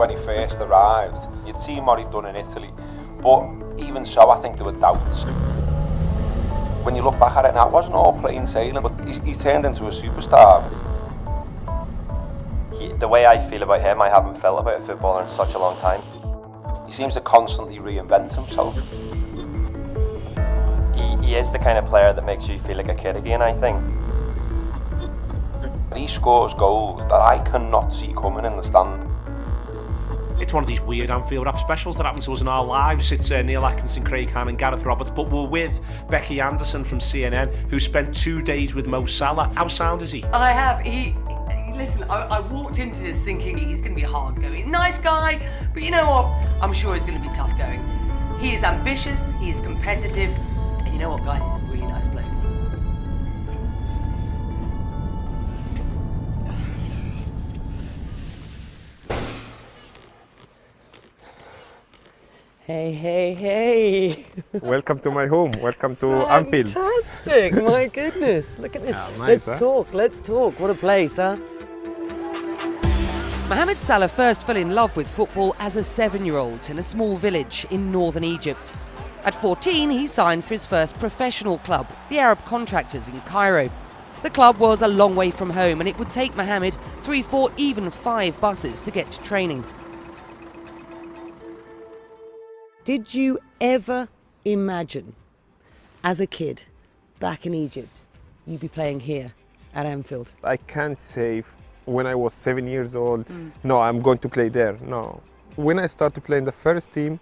when he first arrived. You'd seen what he'd done in Italy, but even so, I think there were doubts. When you look back at it now, it wasn't all plain sailing, but he's turned into a superstar. The way I feel about him, I haven't felt about a footballer in such a long time. He seems to constantly reinvent himself. He is the kind of player that makes you feel like a kid again, I think. He scores goals that I cannot see coming in the stand. It's one of these weird Anfield Wrap specials that happen to us in our lives. It's Neil Atkinson, Craig Hahn and Gareth Roberts, but we're with Becky Anderson from CNN, who spent 2 days with Mo Salah. How sound is he? I have. Listen, I walked into this thinking he's going to be hard going. Nice guy, but you know what? I'm sure he's going to be tough going. He is ambitious, he is competitive, and you know what, guys? He's a really nice bloke. Hey, hey, hey. Welcome to my home. Welcome to Anfield. Fantastic. My goodness. Look at this. Oh, nice, Let's talk. What a place, huh? Mohamed Salah first fell in love with football as a 7-year-old in a small village in northern Egypt. At 14, he signed for his first professional club, the Arab Contractors in Cairo. The club was a long way from home and it would take Mohamed 3, 4, even 5 buses to get to training. Did you ever imagine, as a kid, back in Egypt, you'd be playing here at Anfield? I can't say when I was 7 years old, no, I'm going to play there. No. When I started playing the first team,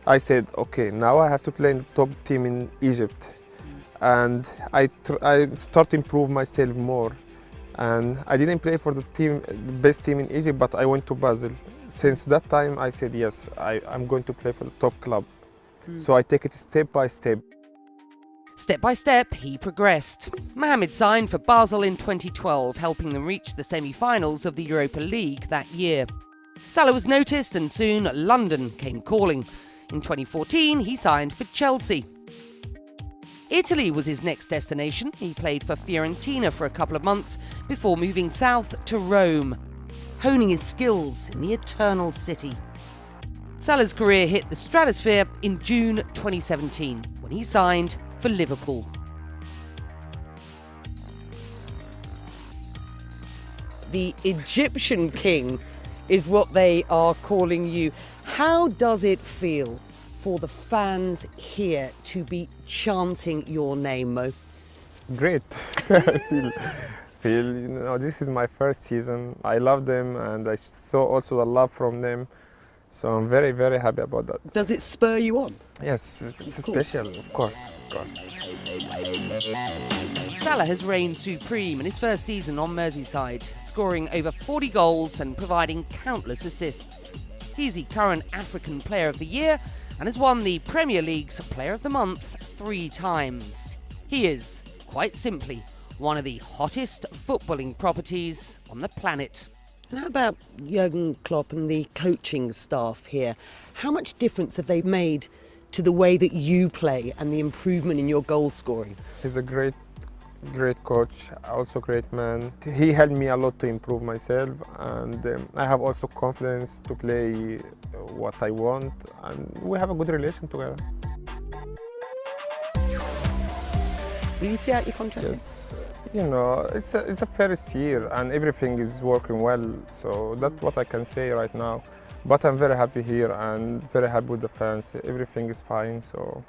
I said, okay, now I have to play in the top team in Egypt. And I start to improve myself more. And I didn't play for the best team in Egypt, but I went to Basel. Since that time, I said, yes, I'm going to play for the top club. So I take it step by step. Step by step, he progressed. Mohamed signed for Basel in 2012, helping them reach the semi-finals of the Europa League that year. Salah was noticed and soon London came calling. In 2014, he signed for Chelsea. Italy was his next destination. He played for Fiorentina for a couple of months before moving south to Rome, honing his skills in the Eternal City. Salah's career hit the stratosphere in June 2017 when he signed for Liverpool. The Egyptian king is what they are calling you. How does it feel for the fans here to be chanting your name, Mo? Great. I feel, this is my first season. I love them and I saw also the love from them. So I'm very, very happy about that. Does it spur you on? Yes, it's special, of course. Salah has reigned supreme in his first season on Merseyside, scoring over 40 goals and providing countless assists. He's the current African Player of the Year and has won the Premier League's Player of the Month 3 times. He is, quite simply, one of the hottest footballing properties on the planet. And how about Jurgen Klopp and the coaching staff here? How much difference have they made to the way that you play and the improvement in your goal scoring? He's a great coach, also great man. He helped me a lot to improve myself and I have also confidence to play what I want and we have a good relation together. Will you see out your contract? Yes. It's a first year and everything is working well, so that's what I can say right now. But I'm very happy here and very happy with the fans. Everything is fine, so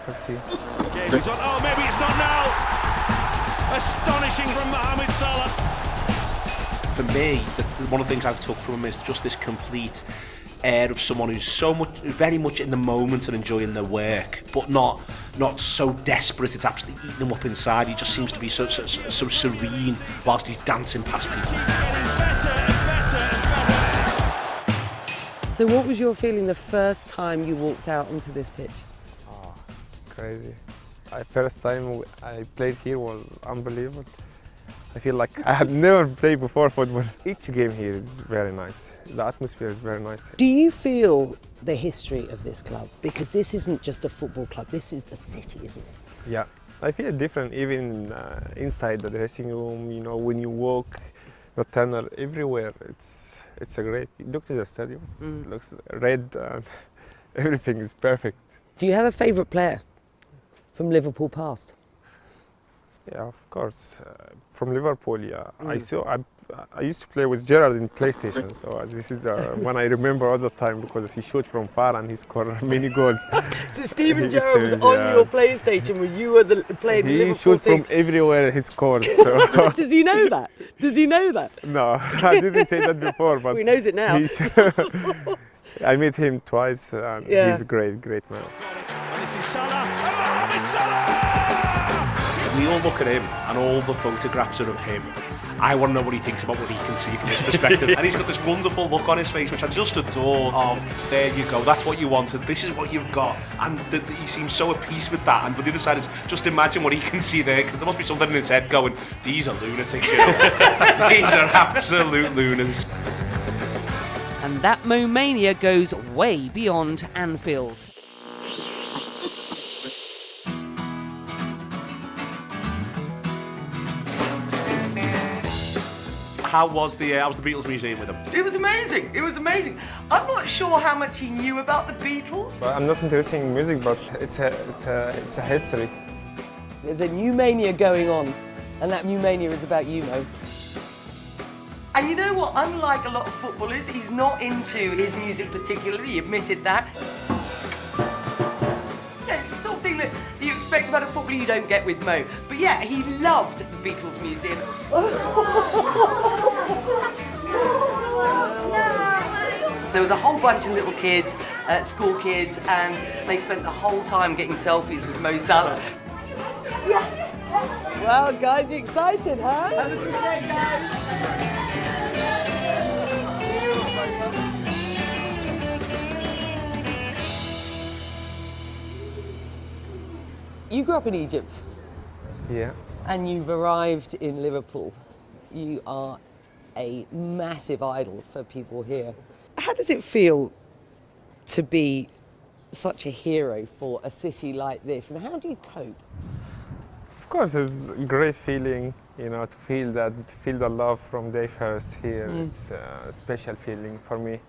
let's see. Oh, maybe it's not now. Astonishing from Mohamed Salah. For me, one of the things I've took from him is just this complete air of someone who's very much in the moment and enjoying their work, but not so desperate it's absolutely eating him up inside. He just seems to be so serene whilst he's dancing past people. So what was your feeling the first time you walked out onto this pitch? Oh, crazy. The first time I played here was unbelievable. I feel like I had never played before football. Each game here is very nice. The atmosphere is very nice. Do you feel the history of this club? Because this isn't just a football club, this is the city, isn't it? Yeah, I feel different even inside the dressing room, when you walk, the tunnel, everywhere. It's It's a great. Look at the stadium. It looks red and everything is perfect. Do you have a favourite player from Liverpool past? Yeah, of course. From Liverpool, yeah. I used to play with Gerrard in PlayStation, so this is the one I remember all the time because he shot from far and he scored many goals. So Steven He Gerrard was used to, on yeah. your PlayStation when you were playing the He Liverpool shot team. from everywhere he scores. So. Does he know that? Does he know that? No, I didn't say that before, but Well, he knows it now. I met him twice, and Yeah. he's a great man. And this is Salah, and Mohamed Salah! We all look at him and all the photographs are of him. I want to know what he thinks about what he can see from his perspective. And he's got this wonderful look on his face, which I just adore. Oh, there you go, that's what you wanted, this is what you've got. And he seems so at peace with that. And but the other side is just imagine what he can see there, because there must be something in his head going, these are lunatics, you know. These are absolute lunatics. And that Momania goes way beyond Anfield. How was the Beatles Museum with him? It was amazing. It was amazing. I'm not sure how much he knew about the Beatles. Well, I'm not interested in music, but it's a history. There's a new mania going on, and that new mania is about you, Mo. And you know what? Unlike a lot of footballers, he's not into his music particularly. He admitted that. Yeah, it's the sort of thing that you expect about a footballer you don't get with Mo. But yeah, he loved the Beatles Museum. There was a whole bunch of little kids, school kids, and they spent the whole time getting selfies with Mo Salah. Well, guys, you excited, huh? Have a good day, guys. You grew up in Egypt. Yeah. And you've arrived in Liverpool. You are a massive idol for people here. How does it feel to be such a hero for a city like this, and how do you cope? Of course, it's a great feeling, you know, to feel the love from day first here. It's a special feeling for me.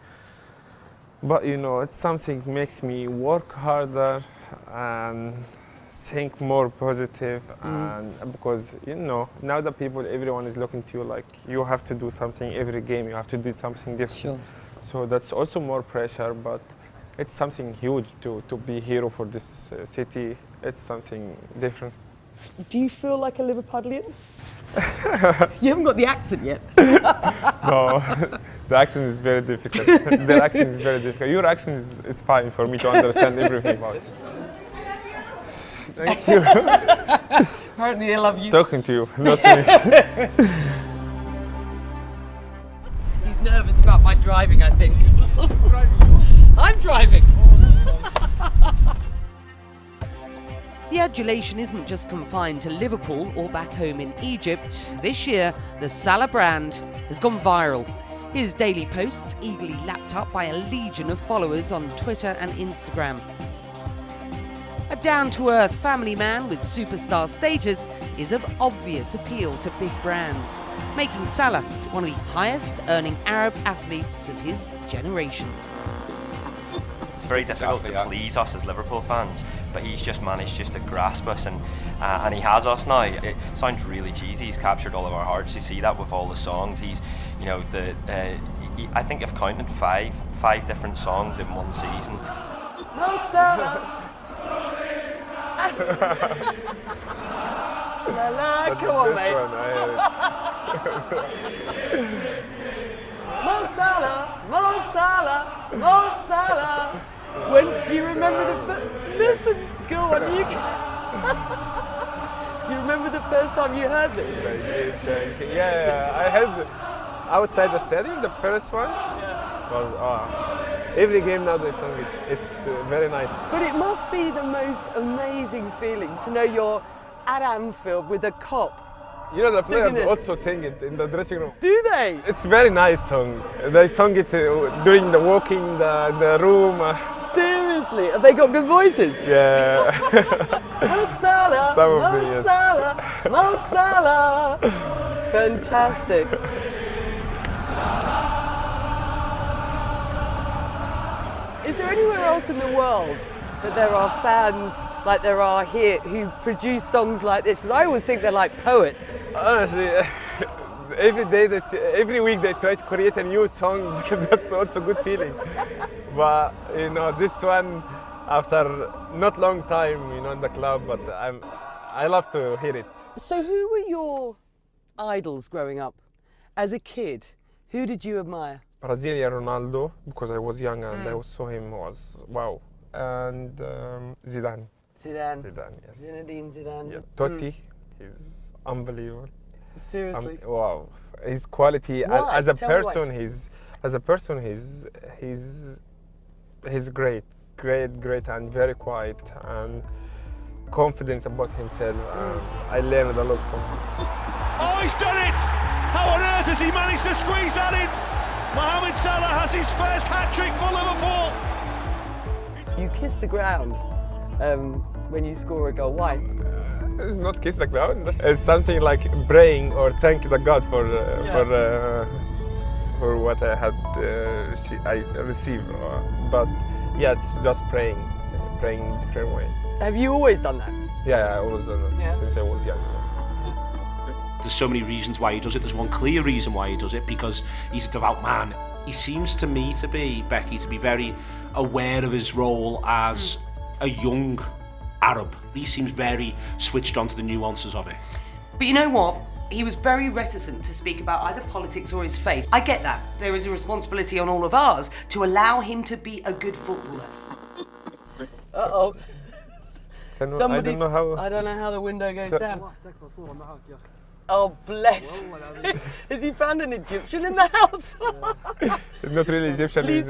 But you know, it's something makes me work harder and think more positive, and because you know now the people, everyone is looking to you like you have to do something every game, you have to do something different. Sure. So that's also more pressure, but it's something huge to be hero for this city. It's something different. Do you feel like a Liverpudlian? You haven't got the accent yet. No, the accent is very difficult. The accent is very difficult. Your accent is fine for me to understand everything about it. Thank you. Apparently I love you. Talking to you, not to me. He's nervous about my driving, I think. I'm driving. The adulation isn't just confined to Liverpool or back home in Egypt. This year, the Salah brand has gone viral. His daily posts eagerly lapped up by a legion of followers on Twitter and Instagram. A down-to-earth family man with superstar status is of obvious appeal to big brands, making Salah one of the highest-earning Arab athletes of his generation. It's very difficult to please us as Liverpool fans, but he's just managed just to grasp us, and he has us now. It sounds really cheesy. He's captured all of our hearts. You see that with all the songs. He's, you know, I think I've counted five different songs in one season. Mo Salah. La la, come on, mate. Mo Salah, Mo Salah, Mo Salah. When do you remember the first? Listen, go on, you. Do you remember the first time you heard this? Yeah, I heard outside the stadium, the first one. Was every game now they sing it. It's very nice. But it must be the most amazing feeling to know you're at Anfield with a cop. You know, the players Singing it. also sing it in the dressing room. Do they? It's very nice song. They sung it during the walking the room. Seriously? Have they got good voices? Yeah. Mo Salah, Some of Mo them, yes. Salah, Mo Salah. Fantastic. Is there anywhere else in the world that there are fans like there are here who produce songs like this? Because I always think they're like poets. Honestly, every week they try to create a new song because that's also a good feeling. But you know, this one, after not long time, you know, in the club, but I love to hear it. So who were your idols growing up? As a kid, who did you admire? Brazilian Ronaldo, because I was young and I saw him, was wow. And Zidane. Zidane, Yes. Zinedine Zidane. Yeah. Totti, he's unbelievable. Seriously. Wow, his quality and Why? as a Tell me why. person, he's great, and very quiet and confidence about himself. I learned a lot from him. Oh, he's done it! How on earth has he managed to squeeze that in? Mohamed Salah has his first hat-trick for Liverpool. You kiss the ground when you score a goal. Why? It's not kiss the ground. It's something like praying or thank the God for what I had I received. But yeah, it's just praying different way. Have you always done that? Yeah, I always done that since I was young. There's so many reasons why he does it. There's one clear reason why he does it, because he's a devout man. He seems to me to be, Becky, to be very aware of his role as a young Arab. He seems very switched on to the nuances of it. But you know what? He was very reticent to speak about either politics or his faith. I get that. There is a responsibility on all of ours to allow him to be a good footballer. Uh-oh. I don't know how. I don't know how the window goes down. Oh, bless. Has he found an Egyptian in the house? It's not really Egyptian. Please.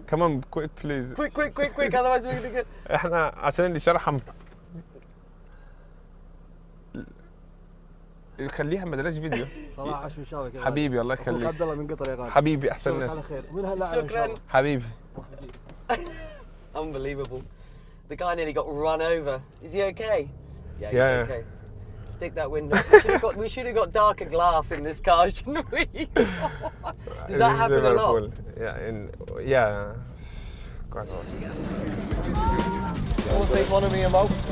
Come on, quick, please. Quick, otherwise we're going to get... احنا عشان اللي شرحها خليها ما دلاش فيديو. صراحة عاش من شافك حبيبي الله يخليك. عبد الله من قطر يا غالي. حبيبي احسن على ناس. خير. من هلا ان شاء الله. حبيبي. Unbelievable. The guy nearly got run over. Is he okay? Yeah, he's okay. Stick that window. We should have got darker glass in this car, shouldn't we? Does that happen a lot? Yeah, quite a lot.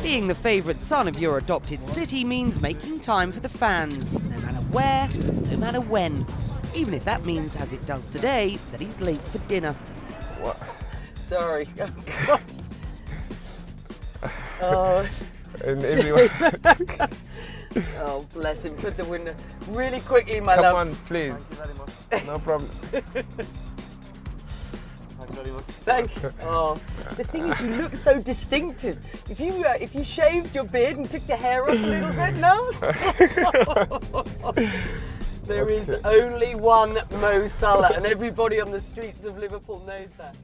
Being the favourite son of your adopted city means making time for the fans, no matter where, no matter when. Even if that means, as it does today, that he's late for dinner. What? Sorry. Oh, God. Oh. And everyone. Oh, bless him. Put the window really quickly, my love. Come on, please. Thank you very much. No problem. Thank you. Oh, the thing is, you look so distinctive. If you shaved your beard and took the hair off a little bit, no. There is only one Mo Salah, and everybody on the streets of Liverpool knows that.